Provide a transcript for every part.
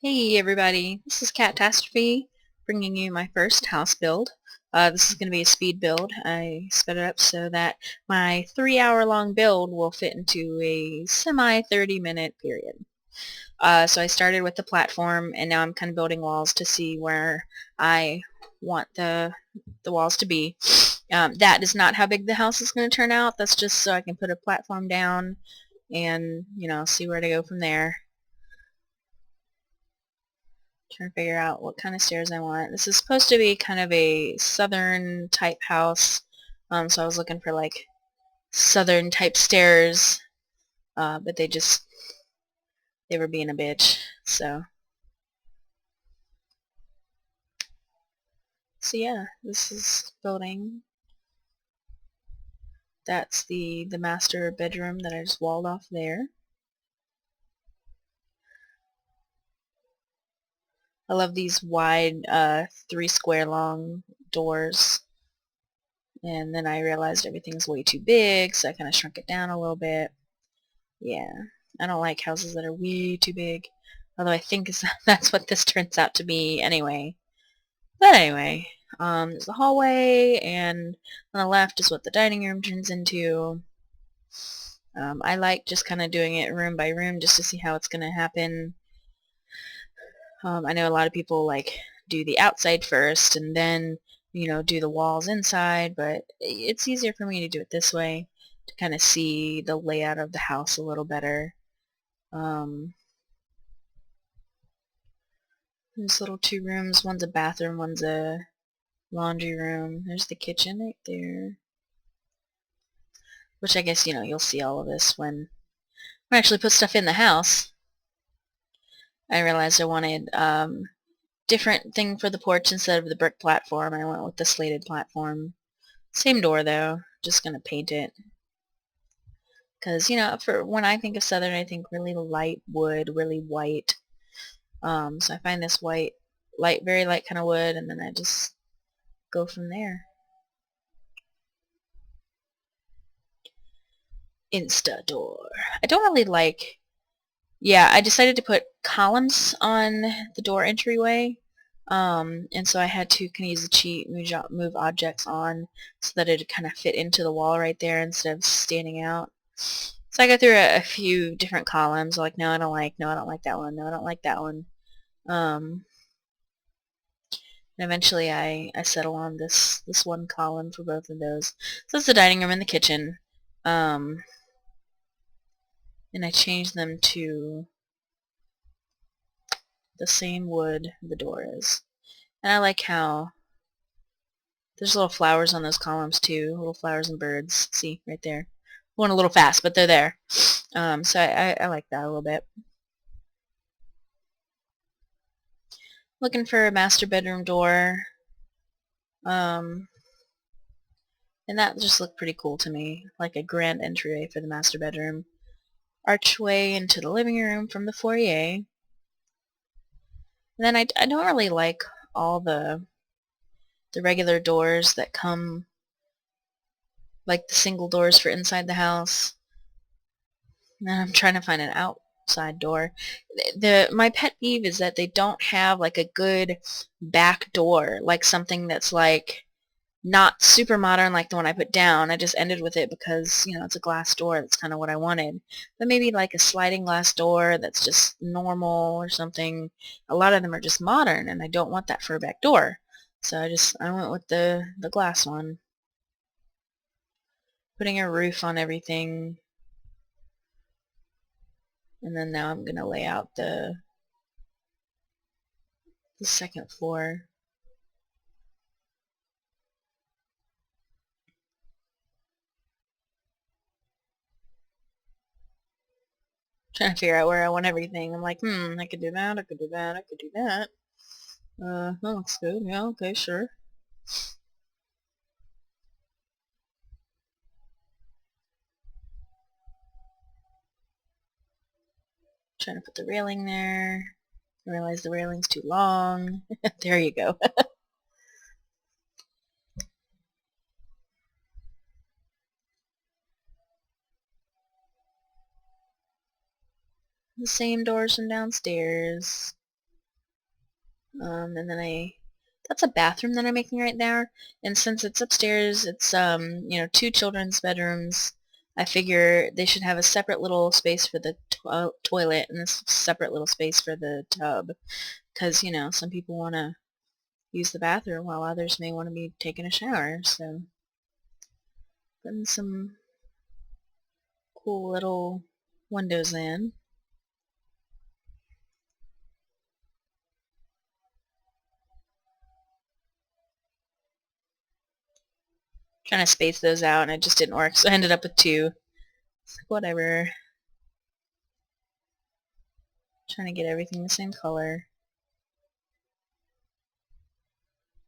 Hey everybody, this is Catastrophe bringing you my first house build. This is going to be a speed build. I sped it up so that my 3-hour long build will fit into a semi 30-minute period. So I started with the platform and now I'm kind of building walls to see where I want the walls to be. That is not how big the house is going to turn out. That's just so I can put a platform down and see where to go from there. Trying to figure out what kind of stairs I want. This is supposed to be kind of a southern type house, so I was looking for like southern type stairs, but they were being a bitch. So yeah, this is building. That's the master bedroom that I just walled off there. I love these wide 3 square long doors. And then I realized everything's way too big, so I kind of shrunk it down a little bit. Yeah, I don't like houses that are way too big. Although I think that's what this turns out to be anyway. But anyway, there's the hallway, and on the left is what the dining room turns into. I like just kind of doing it room by room just to see how it's going to happen. I know a lot of people like do the outside first and then do the walls inside, but it's easier for me to do it this way to kind of see the layout of the house a little better. There's little 2 rooms. One's a bathroom, one's a laundry room. There's the kitchen right there. Which I guess, you'll see all of this when I actually put stuff in the house. I realized I wanted different thing for the porch instead of the brick platform. I went with the slated platform. Same door though. Just gonna paint it. Because, for when I think of southern, I think really light wood, really white. So I find this white, very light kind of wood, and then I just go from there. Insta door. I don't really like. Yeah, I decided to put columns on the door entryway, and so I had to kind of use the cheat, move objects on so that it kind of fit into the wall right there instead of standing out. So I go through a few different columns, like no, I don't like, no, I don't like that one, no, I don't like that one. And eventually I settle on this one column for both of those. So that's the dining room and the kitchen. And I changed them to the same wood the door is. And I like how there's little flowers on those columns too, little flowers and birds. See, right there. Going a little fast, but they're there. So I like that a little bit. Looking for a master bedroom door. And that just looked pretty cool to me, like a grand entryway for the master bedroom. Archway into the living room from the foyer. And then I don't really like all the regular doors that come, like the single doors for inside the house. And I'm trying to find an outside door. My pet peeve is that they don't have like a good back door, like something that's like not super modern like the one I put down. I just ended with it because, it's a glass door. That's kind of what I wanted. But maybe like a sliding glass door that's just normal or something. A lot of them are just modern, and I don't want that for a back door. So I went with the glass one. Putting a roof on everything. And then now I'm going to lay out the second floor. Trying to figure out where I want everything. I'm like, I could do that, I could do that, I could do that. That looks good. Yeah, okay, sure. Trying to put the railing there. I realize the railing's too long. There you go. The same doors from downstairs. And then that's a bathroom that I'm making right there. And since it's upstairs, it's, you know, 2 children's bedrooms. I figure they should have a separate little space for the toilet and a separate little space for the tub. Because, you know, some people want to use the bathroom while others may want to be taking a shower. So, putting some cool little windows in. Trying to space those out and it just didn't work, so I ended up with 2. It's like, whatever. Trying to get everything the same color.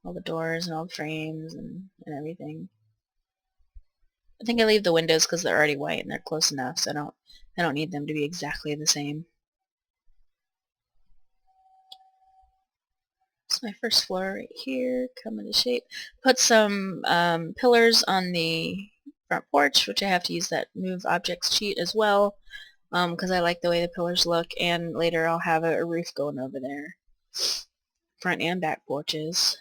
All the doors and all the frames and everything. I think I leave the windows because they're already white and they're close enough, so I don't need them to be exactly the same. It's my first floor right here, come into shape. Put some pillars on the front porch, which I have to use that move objects cheat as well, because I like the way the pillars look, and later I'll have a roof going over there. Front and back porches.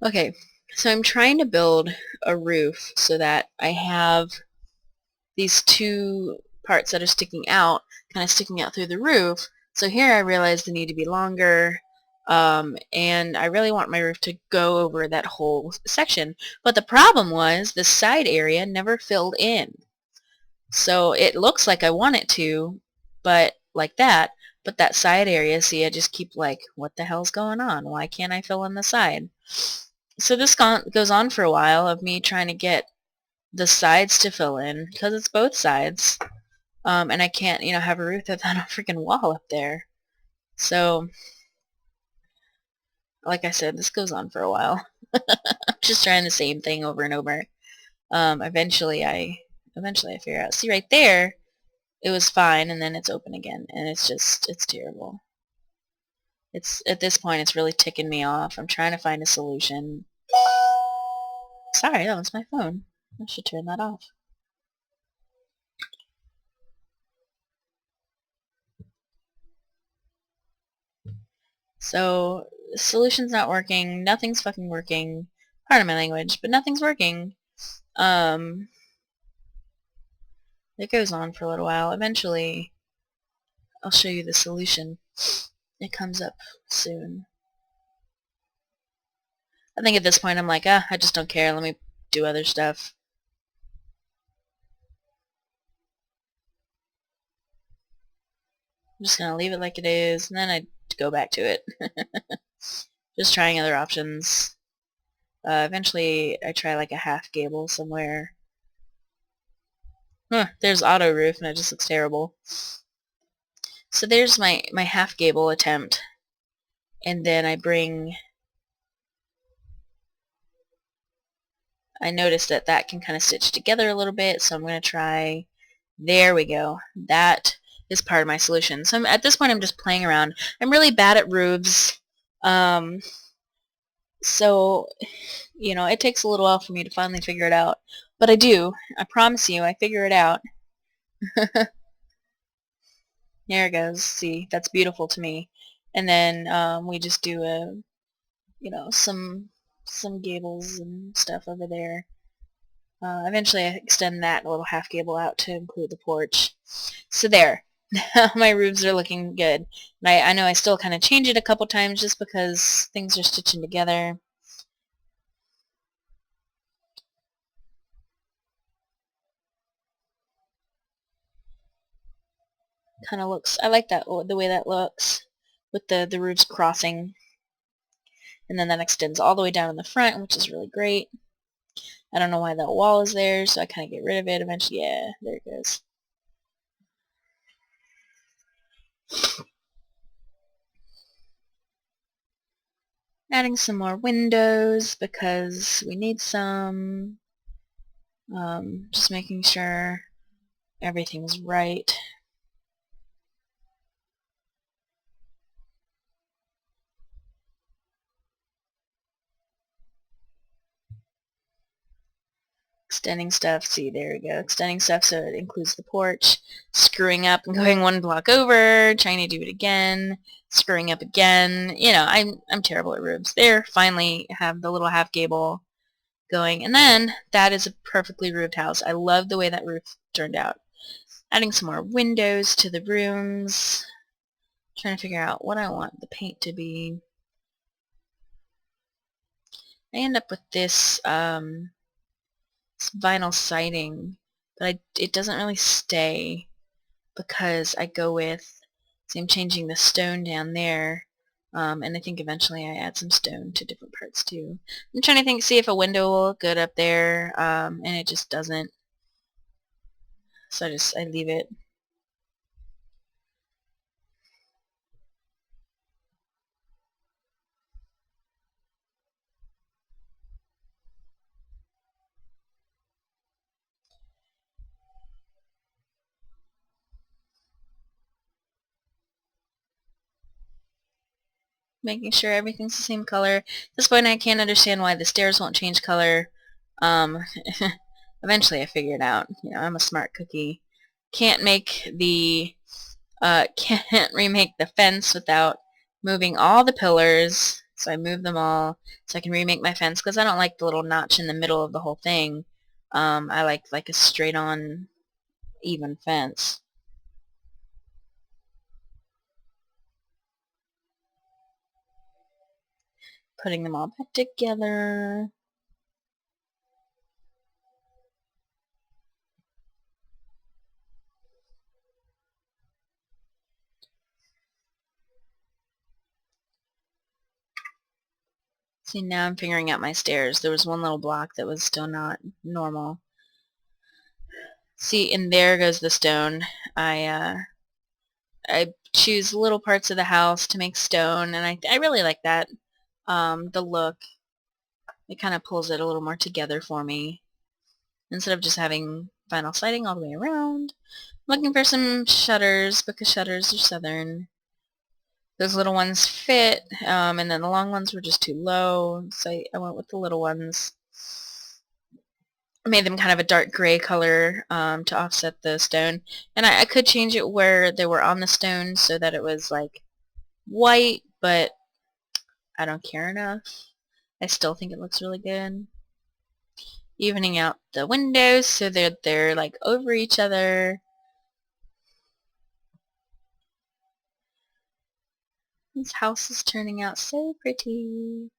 Okay, so I'm trying to build a roof so that I have these 2 parts that are sticking out, kind of sticking out through the roof. So here I realize they need to be longer, and I really want my roof to go over that whole section. But the problem was the side area never filled in. So it looks like I want it to, but like that, but that side area, see, I just keep like, what the hell's going on? Why can't I fill in the side? So this goes on for a while of me trying to get the sides to fill in, because it's both sides. And I can't, you know, have a roof without a freaking wall up there. So, like I said, this goes on for a while. I'm just trying the same thing over and over. Eventually I figure out. See, right there, it was fine, and then it's open again, and it's terrible. It's, at this point, it's really ticking me off. I'm trying to find a solution. Sorry, that was my phone. I should turn that off. So, the solution's not working. Nothing's fucking working. Pardon my language, but nothing's working. It goes on for a little while. Eventually, I'll show you the solution. It comes up soon. I think at this point I'm like, I just don't care. Let me do other stuff. I'm just going to leave it like it is, and then I go back to it. Just trying other options. Eventually, I try like a half gable somewhere. There's auto roof, and it just looks terrible. So there's my half gable attempt. And then I noticed that can kind of stitch together a little bit, so I'm going to try, there we go. That is part of my solution. So at this point I'm just playing around. I'm really bad at roofs, so, you know, it takes a little while for me to finally figure it out. But I do. I promise you, I figure it out. There it goes. See, that's beautiful to me. And then we just do you know, some gables and stuff over there. Eventually I extend that little half gable out to include the porch. So there. Now my roofs are looking good. And I know I still kind of change it a couple times just because things are stitching together. Kind of looks, I like that, the way that looks with the roofs crossing. And then that extends all the way down in the front, which is really great. I don't know why that wall is there, so I kind of get rid of it eventually. Yeah, there it goes. Adding some more windows because we need some. Just making sure everything's right. extending stuff. See, there we go. Extending stuff so it includes the porch. Screwing up and going one block over. Trying to do it again. Screwing up again. You know, I'm terrible at roofs. There, finally have the little half gable going. And then, that is a perfectly roofed house. I love the way that roof turned out. Adding some more windows to the rooms. Trying to figure out what I want the paint to be. I end up with this vinyl siding, but it doesn't really stay because I go with, see, I'm changing the stone down there, and I think eventually I add some stone to different parts too. I'm trying to see if a window will look good up there, and it just doesn't, so I leave it. Making sure everything's the same color. At this point I can't understand why the stairs won't change color. Eventually I figured out. You know, I'm a smart cookie. Can't make the can't remake the fence without moving all the pillars. So I moved them all so I can remake my fence because I don't like the little notch in the middle of the whole thing. I like a straight on even fence. Putting them all back together. See, now I'm figuring out my stairs. There was one little block that was still not normal. See, and there goes the stone. I choose little parts of the house to make stone, and I really like that. The look. It kind of pulls it a little more together for me. Instead of just having vinyl siding all the way around. I'm looking for some shutters because shutters are southern. Those little ones fit, and then the long ones were just too low, so I went with the little ones. I made them kind of a dark gray color to offset the stone. And I could change it where they were on the stone so that it was like white, but I don't care enough. I still think it looks really good. Evening out the windows so they're like over each other. This house is turning out so pretty.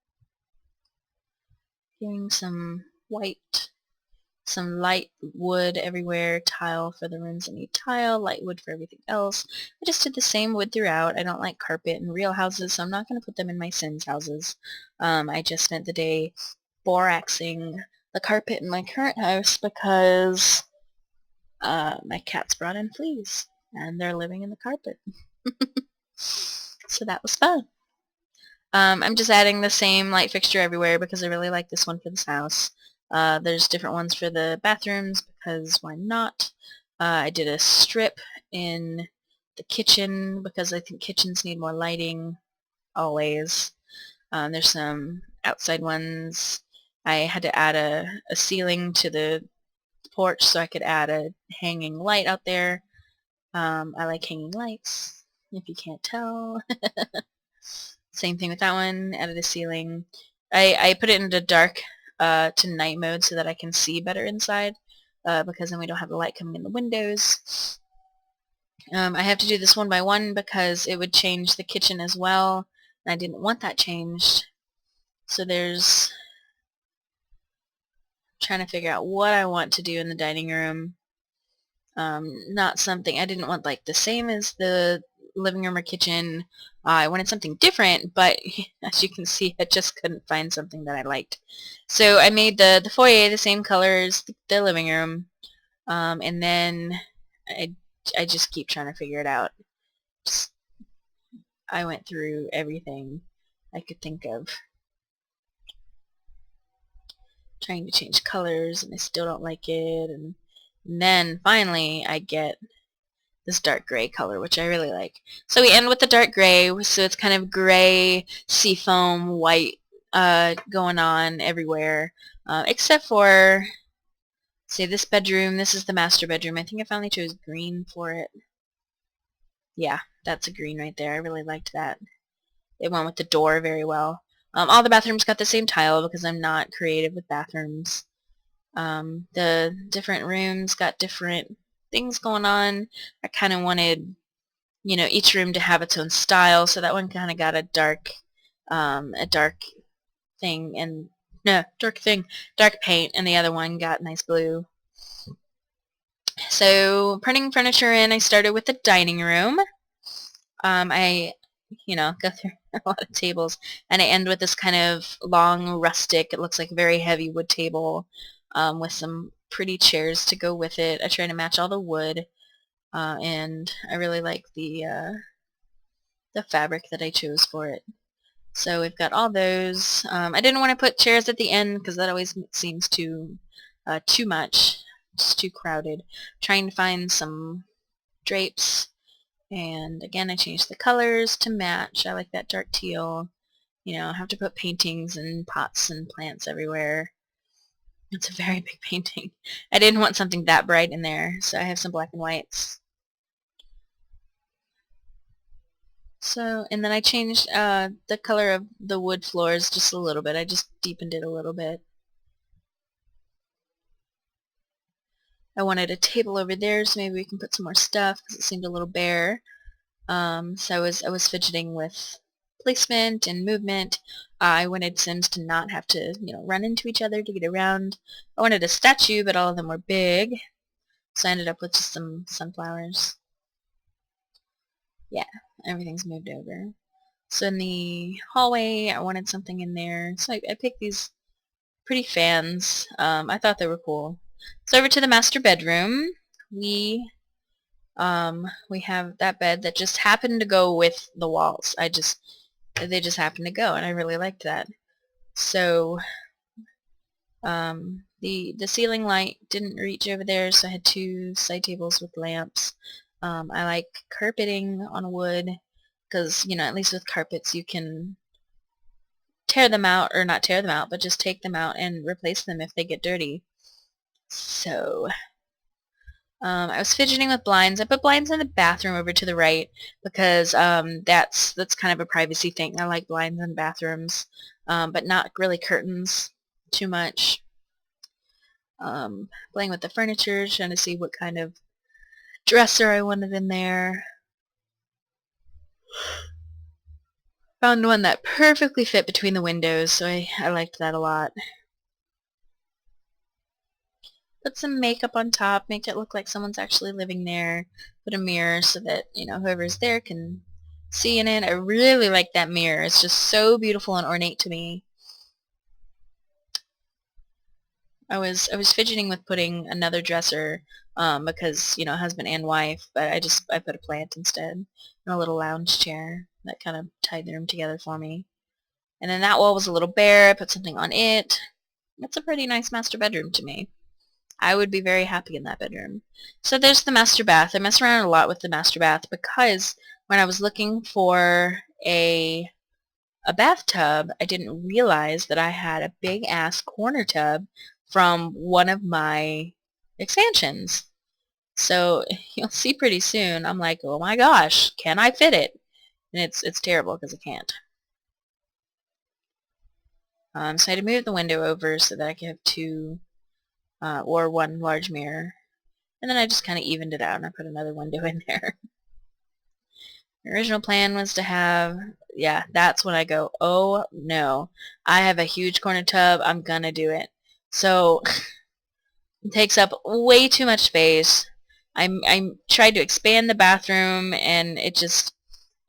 Getting some white, some light wood everywhere, tile for the rooms that need tile, light wood for everything else. I just did the same wood throughout. I don't like carpet in real houses, so I'm not going to put them in my Sims houses. I just spent the day boraxing the carpet in my current house because my cats brought in fleas, and they're living in the carpet. So that was fun. I'm just adding the same light fixture everywhere because I really like this one for this house. There's different ones for the bathrooms because why not? I did a strip in the kitchen because I think kitchens need more lighting always. There's some outside ones. I had to add a ceiling to the porch so I could add a hanging light out there. I like hanging lights, if you can't tell. Same thing with that one, added a ceiling. I put it into dark to night mode so that I can see better inside because then we don't have the light coming in the windows. I have to do this one by one because it would change the kitchen as well, and I didn't want that changed. So there's trying to figure out what I want to do in the dining room. Not something, I didn't want like the same as the living room or kitchen. I wanted something different, but as you can see, I just couldn't find something that I liked. So I made the foyer the same color as the living room, and then I just keep trying to figure it out. I went through everything I could think of, trying to change colors, and I still don't like it, and then finally I get this dark gray color, which I really like. So we end with the dark gray, so it's kind of gray, seafoam, white going on everywhere, except for say this bedroom, this is the master bedroom. I think I finally chose green for it. Yeah, that's a green right there. I really liked that. It went with the door very well. All the bathrooms got the same tile because I'm not creative with bathrooms. The different rooms got different things going on. I kind of wanted, you know, each room to have its own style, so that one kind of got a dark thing, and no, dark paint, and the other one got nice blue. So putting furniture in, I started with the dining room. I, you know, go through a lot of tables, and I end with this kind of long, rustic, it looks like a very heavy wood table with some pretty chairs to go with it. I try to match all the wood, and I really like the fabric that I chose for it. So we've got all those. I didn't want to put chairs at the end because that always seems too much. It's too crowded. Trying to find some drapes, and again I changed the colors to match. I like that dark teal. You know, I have to put paintings and pots and plants everywhere. It's a very big painting. I didn't want something that bright in there, so I have some black and whites. So, and then I changed the color of the wood floors just a little bit. I just deepened it a little bit. I wanted a table over there, so maybe we can put some more stuff because it seemed a little bare. So I was fidgeting with placement and movement. I wanted Sims to not have to, you know, run into each other to get around. I wanted a statue, but all of them were big, so I ended up with just some sunflowers. Yeah, everything's moved over. So in the hallway, I wanted something in there, so I picked these pretty fans. I thought they were cool. So over to the master bedroom, we have that bed that just happened to go with the walls. They just happened to go, and I really liked that. So the ceiling light didn't reach over there, so I had two side tables with lamps. I like carpeting on wood because, you know, at least with carpets you can tear them out, or not tear them out, but just take them out and replace them if they get dirty. So I was fidgeting with blinds. I put blinds in the bathroom over to the right because that's kind of a privacy thing. I like blinds in bathrooms, but not really curtains too much. Playing with the furniture, trying to see what kind of dresser I wanted in there. Found one that perfectly fit between the windows, so I liked that a lot. Put some makeup on top, make it look like someone's actually living there. Put a mirror so that, you know, whoever's there can see in it. I really like that mirror. It's just so beautiful and ornate to me. I was fidgeting with putting another dresser because, you know, husband and wife, but I put a plant instead and a little lounge chair that kind of tied the room together for me. And then that wall was a little bare. I put something on it. It's a pretty nice master bedroom to me. I would be very happy in that bedroom. So there's the master bath. I mess around a lot with the master bath because when I was looking for a bathtub, I didn't realize that I had a big ass corner tub from one of my expansions. So you'll see pretty soon. I'm like, oh my gosh, can I fit it? And it's terrible because I can't. So I had to move the window over so that I could have two or one large mirror. And then I just kind of evened it out and I put another window in there. The original plan was to have, yeah, that's when I go, oh no, I have a huge corner tub, I'm gonna do it. So it takes up way too much space. I tried to expand the bathroom and it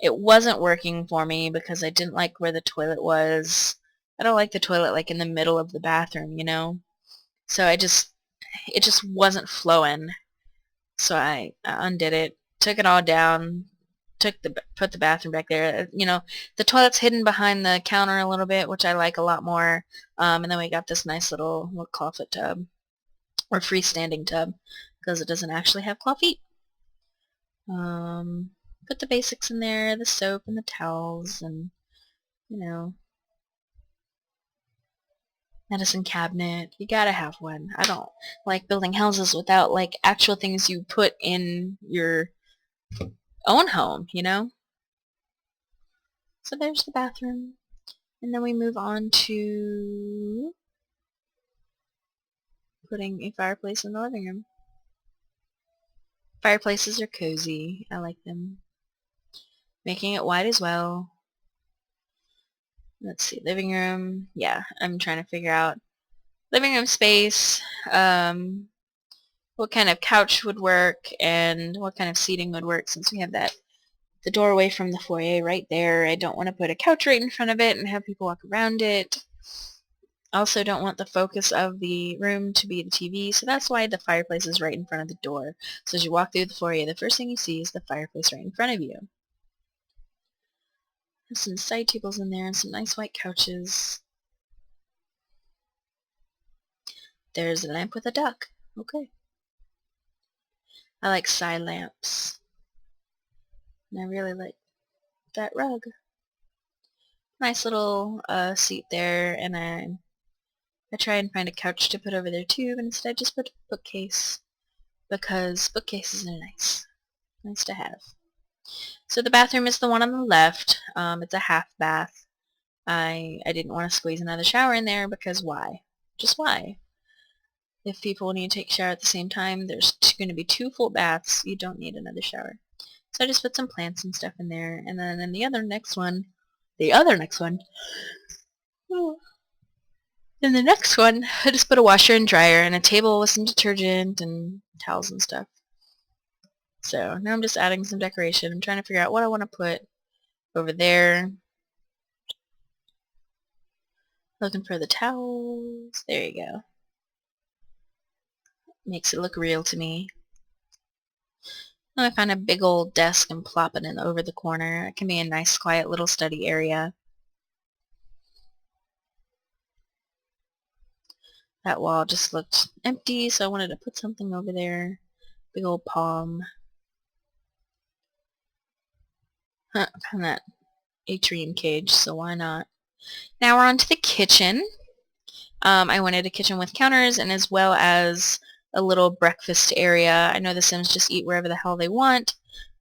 wasn't working for me because I didn't like where the toilet was. I don't like the toilet like in the middle of the bathroom, you know? So it just wasn't flowing. So I undid it, took it all down, put the bathroom back there. You know, the toilet's hidden behind the counter a little bit, which I like a lot more. And then we got this nice little clawfoot tub, or freestanding tub, because it doesn't actually have claw feet. Put the basics in there, the soap and the towels, and, you know, Medicine cabinet. You gotta have one. I don't like building houses without like actual things you put in your own home, you know? So there's the bathroom. And then we move on to putting a fireplace in the living room. Fireplaces are cozy. I like them. Making it wide as well. Let's see, living room. Yeah, I'm trying to figure out living room space, what kind of couch would work, and what kind of seating would work since we have the doorway from the foyer right there. I don't want to put a couch right in front of it and have people walk around it. Also don't want the focus of the room to be the TV, so that's why the fireplace is right in front of the door. So as you walk through the foyer, the first thing you see is the fireplace right in front of you. There's some side tables in there and some nice white couches. There's a lamp with a duck. Okay. I like side lamps. And I really like that rug. Nice little seat there, and I try and find a couch to put over there too, but instead I just put a bookcase because bookcases are nice. Nice to have. So the bathroom is the one on the left. It's a half bath. I didn't want to squeeze another shower in there because why? Just why? If people need to take a shower at the same time, there's going to be 2 full baths. You don't need another shower. So I just put some plants and stuff in there, and then in the other next one, I just put a washer and dryer and a table with some detergent and towels and stuff. So now I'm just adding some decoration. I'm trying to figure out what I want to put over there. Looking for the towels. There you go. Makes it look real to me. Now I found a big old desk and plop it in over the corner. It can be a nice quiet little study area. That wall just looked empty, so I wanted to put something over there. Big old palm. I found that atrium cage, so why not? Now we're on to the kitchen. I wanted a kitchen with counters and as well as a little breakfast area. I know the Sims just eat wherever the hell they want,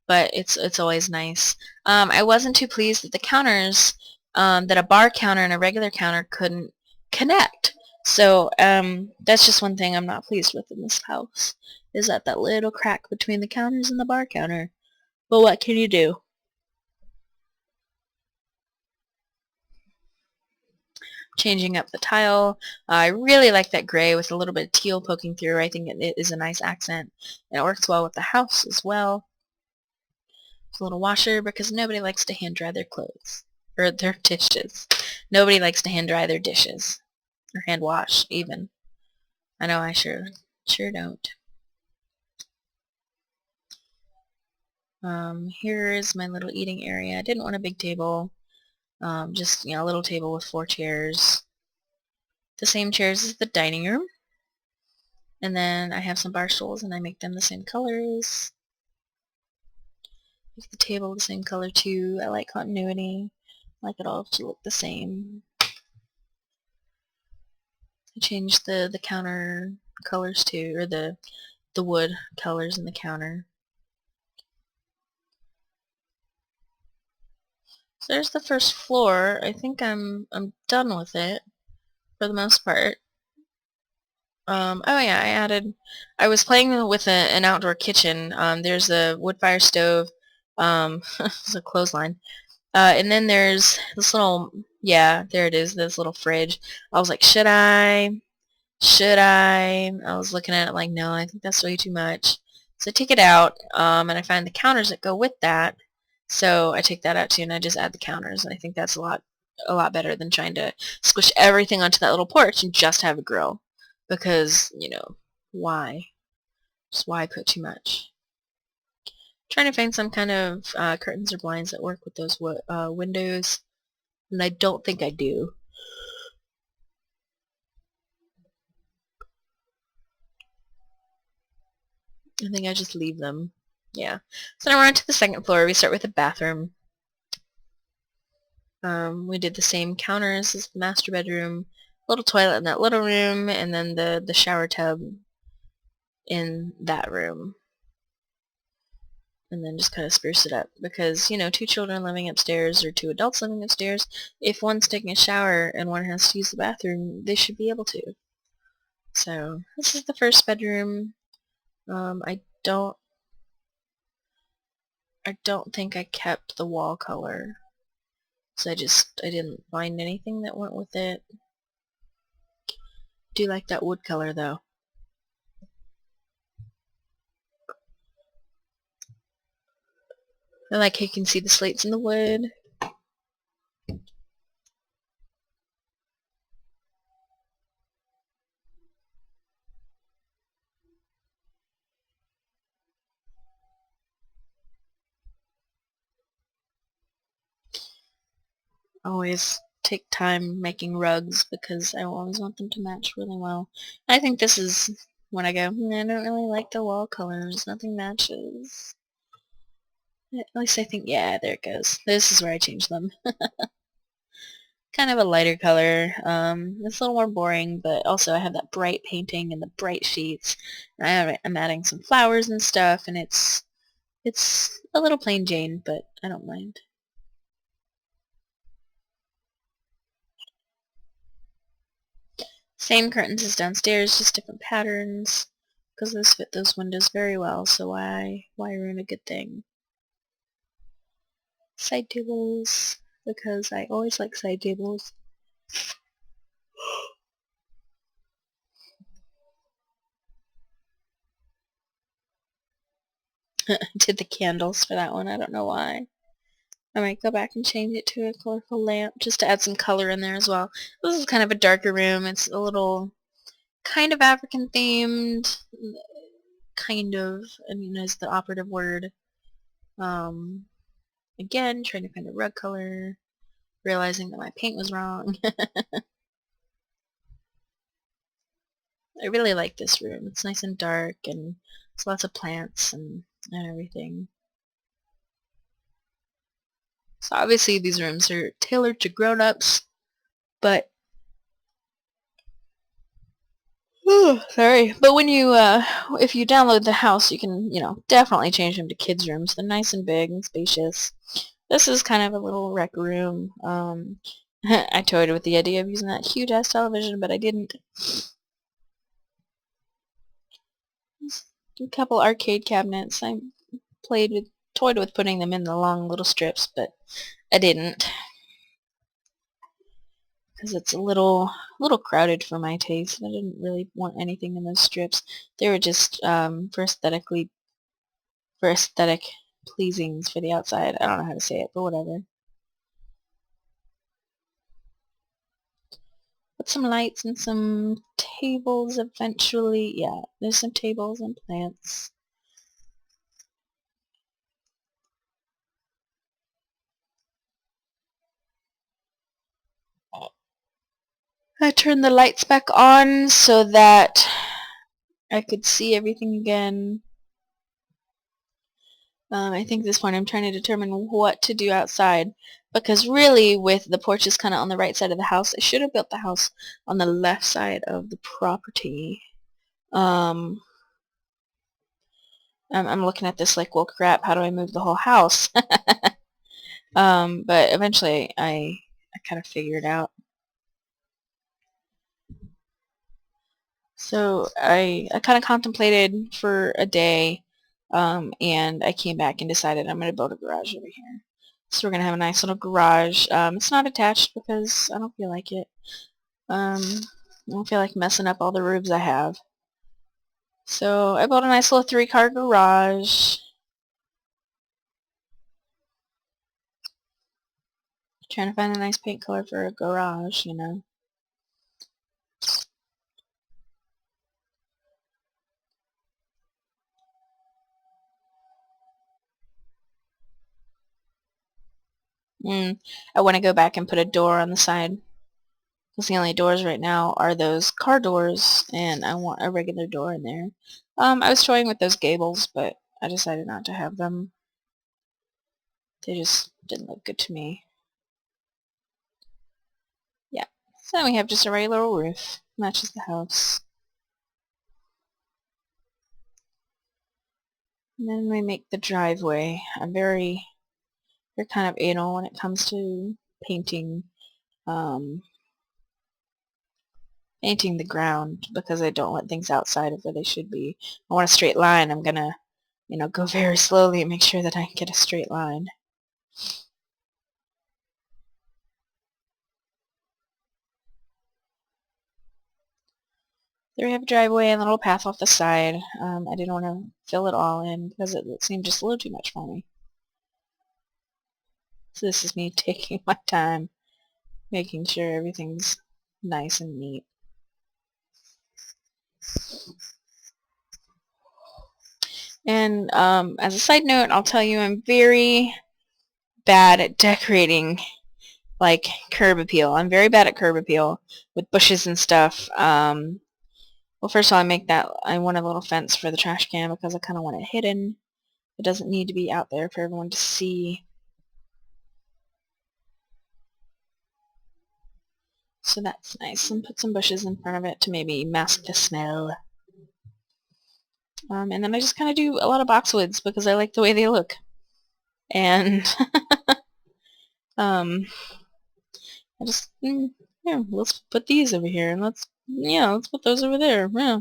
but it's always nice. I wasn't too pleased that the counters, that a bar counter and a regular counter couldn't connect. So that's just one thing I'm not pleased with in this house, is that little crack between the counters and the bar counter. But what can you do? Changing up the tile. I really like that gray with a little bit of teal poking through. I think it is a nice accent. And it works well with the house as well. It's a little washer because nobody likes to hand dry their clothes. Or their dishes. Nobody likes to hand dry their dishes. Or hand wash, even. I know I sure don't. Here is my little eating area. I didn't want a big table. Just, a little table with 4 chairs. The same chairs as the dining room. And then I have some bar stools and I make them the same colors. Make the table the same color too. I like continuity. I like it all to look the same. I changed the counter colors too, or the wood colors in the counter. So there's the first floor. I think I'm done with it for the most part. Oh yeah, I was playing with an outdoor kitchen. There's a wood fire stove. It's a clothesline. And then there's this little, yeah, there it is, this little fridge. I was like, should I? I was looking at it like, no, I think that's way too much. So I take it out, and I find the counters that go with that. So I take that out too, and I just add the counters, and I think that's a lot better than trying to squish everything onto that little porch and just have a grill. Because, why? Just why put too much? Trying to find some kind of curtains or blinds that work with those windows, and I don't think I do. I think I just leave them. Yeah. So now we're on to the second floor. We start with the bathroom. We did the same counters as the master bedroom. little toilet in that little room, and then the shower tub in that room. And then just kind of spruce it up, because, you know, 2 children living upstairs or 2 adults living upstairs, if one's taking a shower and one has to use the bathroom, they should be able to. So this is the first bedroom. I don't think I kept the wall color, so I didn't find anything that went with it. Do like that wood color though. I like how you can see the slates in the wood. Always take time making rugs because I always want them to match really well. I think this is when I go, I don't really like the wall colors, nothing matches. At least I think, yeah, there it goes. This is where I change them. Kind of a lighter color. It's a little more boring, but also I have that bright painting and the bright sheets. I'm adding some flowers and stuff, and it's a little plain Jane, but I don't mind. Same curtains as downstairs, just different patterns, because those fit those windows very well, so why ruin a good thing? Side tables, because I always like side tables. Did the candles for that one, I don't know why. I might go back and change it to a colorful lamp just to add some color in there as well. This is kind of a darker room. It's a little kind of African themed, kind of, I mean, is the operative word. Again, trying to find a rug color, realizing that my paint was wrong. I really like this room. It's nice and dark, and there's lots of plants and everything. So obviously these rooms are tailored to grown-ups, but sorry. But when you, if you download the house, you can, you know, definitely change them to kids' rooms. They're nice and big and spacious. This is kind of a little rec room. I toyed with the idea of using that huge-ass television, but I didn't. A couple arcade cabinets. I toyed with putting them in the long little strips, but I didn't, because it's a little crowded for my taste. I didn't really want anything in those strips. They were just for aesthetic pleasings for the outside. I don't know how to say it, but whatever. Put some lights and some tables eventually. Yeah, there's some tables and plants. I turned the lights back on so that I could see everything again. I think at this point I'm trying to determine what to do outside, because really with the porches kind of on the right side of the house, I should have built the house on the left side of the property. I'm looking at this like, well, crap, how do I move the whole house? But eventually I kind of figured out. So I kind of contemplated for a day, and I came back and decided I'm going to build a garage over here. So we're going to have a nice little garage. It's not attached because I don't feel like it. I don't feel like messing up all the roofs I have. So I built a nice little 3-car garage. Trying to find a nice paint color for a garage, you know. I want to go back and put a door on the side, because the only doors right now are those car doors, and I want a regular door in there. I was toying with those gables, but I decided not to have them. They just didn't look good to me. Yeah, So then we have just a regular roof. Matches the house. And then we make the driveway. I'm very kind of anal when it comes to painting painting the ground because I don't want things outside of where they should be. I want a straight line. I'm gonna, go very slowly and make sure that I can get a straight line. There we have a driveway and a little path off the side. I didn't want to fill it all in because it seemed just a little too much for me. So this is me taking my time, making sure everything's nice and neat. And as a side note, I'll tell you I'm very bad at decorating like curb appeal. I'm very bad at curb appeal with bushes and stuff. Well, first of all, I want a little fence for the trash can because I kind of want it hidden. It doesn't need to be out there for everyone to see. So that's nice. And put some bushes in front of it to maybe mask the smell. And then I just kind of do a lot of boxwoods because I like the way they look. And I just, yeah, let's put these over here, and let's put those over there. Yeah,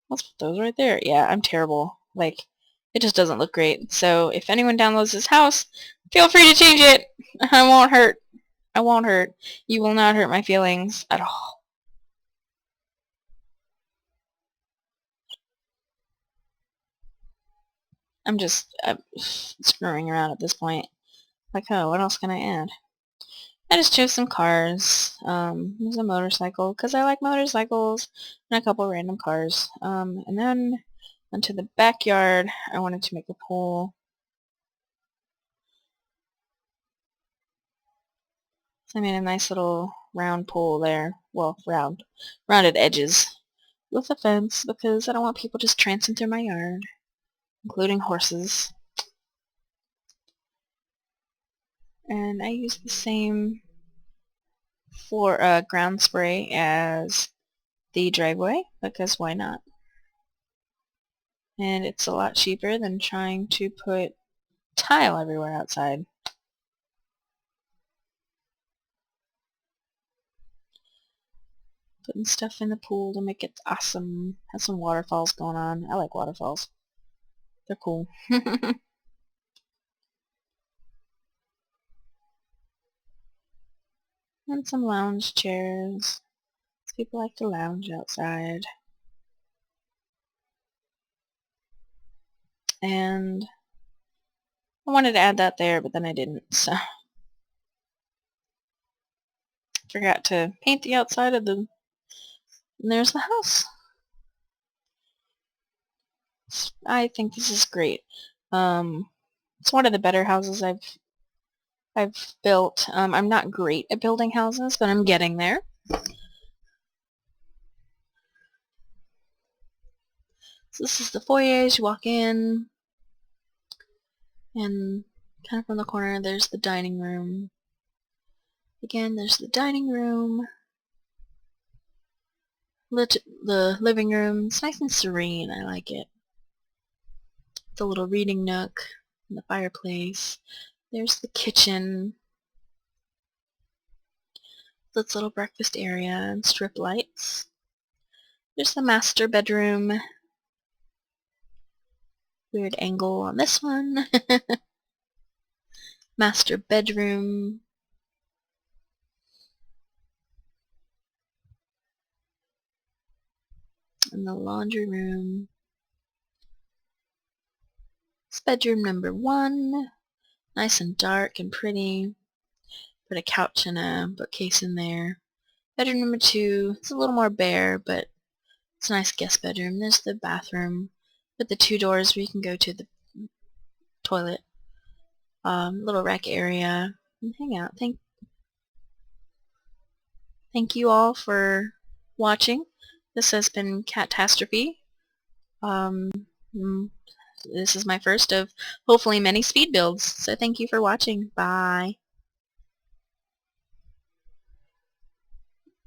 let's put those right there. Yeah, I'm terrible. Like, it just doesn't look great. So if anyone downloads this house, feel free to change it. I won't hurt. I won't hurt. You will not hurt my feelings at all. I'm just screwing around at this point. Like, oh, what else can I add? I just chose some cars. There's a motorcycle, because I like motorcycles, and a couple random cars. And then onto the backyard, I wanted to make a pool. So I made a nice little round pool there. Well, rounded edges with a fence, because I don't want people just trancing through my yard, including horses. And I use the same ground spray as the driveway, because why not? And it's a lot cheaper than trying to put tile everywhere outside. Putting stuff in the pool to make it awesome. Has some waterfalls going on. I like waterfalls. They're cool. And some lounge chairs. People like to lounge outside. And I wanted to add that there, but then I didn't, so. Forgot to paint the outside of the... And there's the house. I think this is great. It's one of the better houses I've built. I'm not great at building houses, but I'm getting there. So this is the foyer as you walk in, and kind of from the corner there's the dining room. Again, there's the dining room, the living room. It's nice and serene. I like it. The little reading nook, and the fireplace. There's the kitchen. This little breakfast area and strip lights. There's the master bedroom. Weird angle on this one. Master bedroom. And the laundry room. It's bedroom number 1. Nice and dark and pretty. Put a couch and a bookcase in there. Bedroom number 2. It's a little more bare, but it's a nice guest bedroom. There's the bathroom with the 2 doors where you can go to the toilet. Little rec area and hang out. Thank you all for watching. This has been Catastrophe. This is my first of hopefully many speed builds. So thank you for watching. Bye.